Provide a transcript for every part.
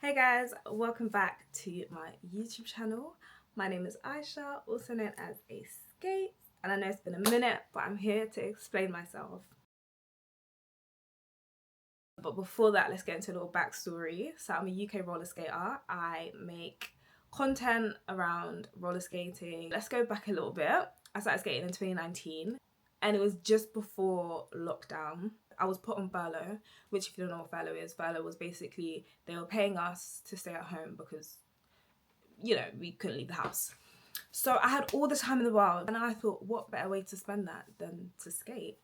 Hey guys, welcome back to my YouTube channel. My name is Aisha, also known as A Skate, and I know it's been a minute, but I'm here to explain myself. But before that, let's get into a little backstory. So I'm a UK roller skater. I make content around roller skating. Let's go back a little bit. I started skating in 2019 and it was just before lockdown. I was put on furlough, which if you don't know what furlough was basically they were paying us to stay at home because, we couldn't leave the house. So I had all the time in the world and I thought, what better way to spend that than to skate?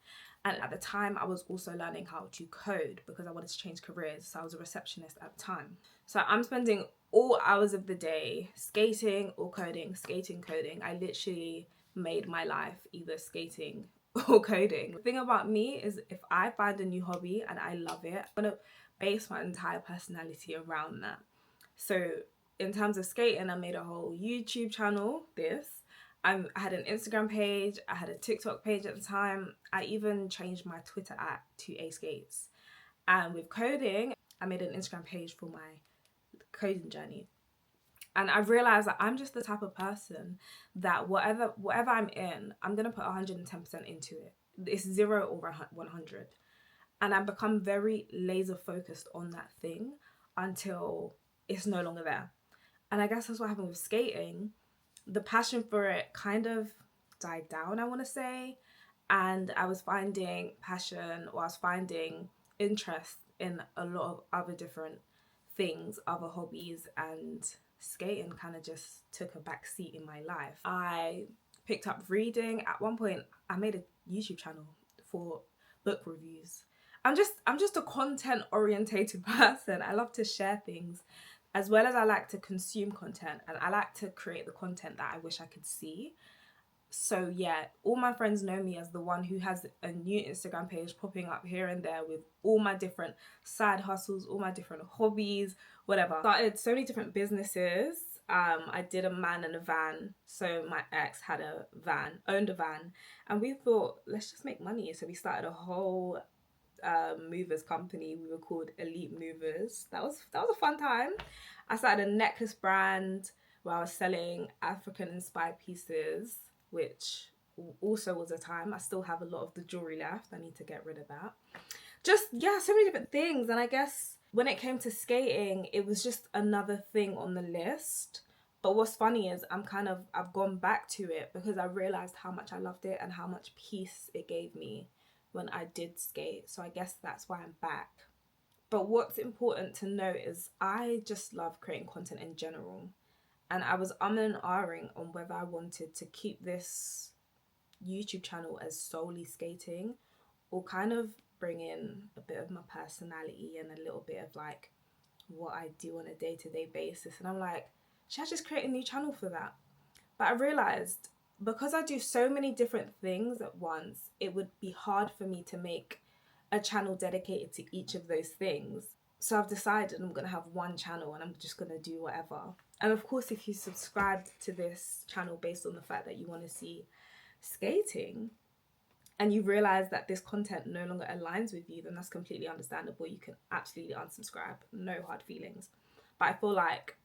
And at the time, I was also learning how to code because I wanted to change careers. So I was a receptionist at the time. So I'm spending all hours of the day skating or coding, skating, coding. I literally made my life either skating or coding. The thing about me is if I find a new hobby and I love it, I'm gonna base my entire personality around that. So in terms of skating, I made a whole YouTube channel, I had an Instagram page, I had a TikTok page at the time. I even changed my Twitter to A Skates. And with coding, I made an Instagram page for my coding journey. And I realized that I'm just the type of person that whatever I'm in, I'm gonna put 110% into it. It's 0 or 100. And I've become very laser focused on that thing until it's no longer there. And I guess that's what happened with skating. The passion for it kind of died down, I want to say. And I was finding passion, or I was finding interest in a lot of other different things, other hobbies, and skating kind of just took a back seat in my life. I picked up reading. At one point, I made a YouTube channel for book reviews. I'm just a content orientated person. I love to share things as well as I like to consume content, and I like to create the content that I wish I could see. So yeah, all my friends know me as the one who has a new Instagram page popping up here and there with all my different side hustles, all my different hobbies, whatever. Started so many different businesses. I did a man and a van. So my ex had a van, owned a van, and we thought, let's just make money. So we started a whole movers company. We were called Elite Movers. That was a fun time. I started a necklace brand where I was selling African inspired pieces, which also was a time. I still have a lot of the jewelry left. I need to get rid of that. Just, yeah, so many different things. And I guess when it came to skating, it was just another thing on the list. But what's funny is I've gone back to it because I realized how much I loved it and how much peace it gave me when I did skate. So I guess that's why I'm back. But what's important to note is I just love creating content in general. And I was and ahhing on whether I wanted to keep this YouTube channel as solely skating or kind of bring in a bit of my personality and a little bit of like what I do on a day-to-day basis. And I'm like, should I just create a new channel for that? But I realized because I do so many different things at once, it would be hard for me to make a channel dedicated to each of those things. So I've decided I'm going to have one channel and I'm just going to do whatever. And of course, if you subscribed to this channel based on the fact that you want to see skating and you realize that this content no longer aligns with you, then that's completely understandable. You can absolutely unsubscribe, no hard feelings. But I feel like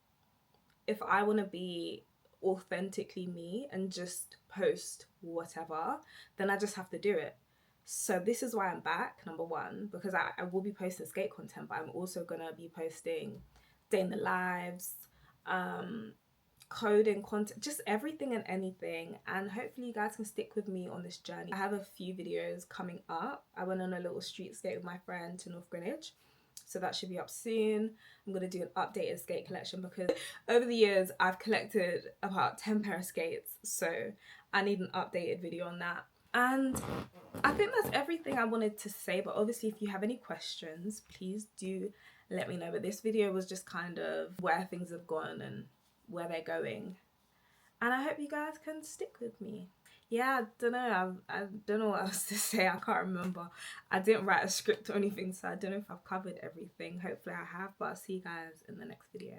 if I want to be authentically me and just post whatever, then I just have to do it. So this is why I'm back, number one, because I will be posting skate content, but I'm also going to be posting day in the lives, coding content, just everything and anything. And hopefully you guys can stick with me on this journey. I have a few videos coming up. I went on a little street skate with my friend to North Greenwich, so that should be up soon. I'm going to do an updated skate collection because over the years I've collected about 10 pair of skates, so I need an updated video on that. And I think that's everything I wanted to say, but obviously if you have any questions, please do let me know. But this video was just kind of where things have gone and where they're going, and I hope you guys can stick with me. Yeah, I don't know. I don't know what else to say. I can't remember. I didn't write a script or anything, so I don't know if I've covered everything. Hopefully I have, but I'll see you guys in the next video.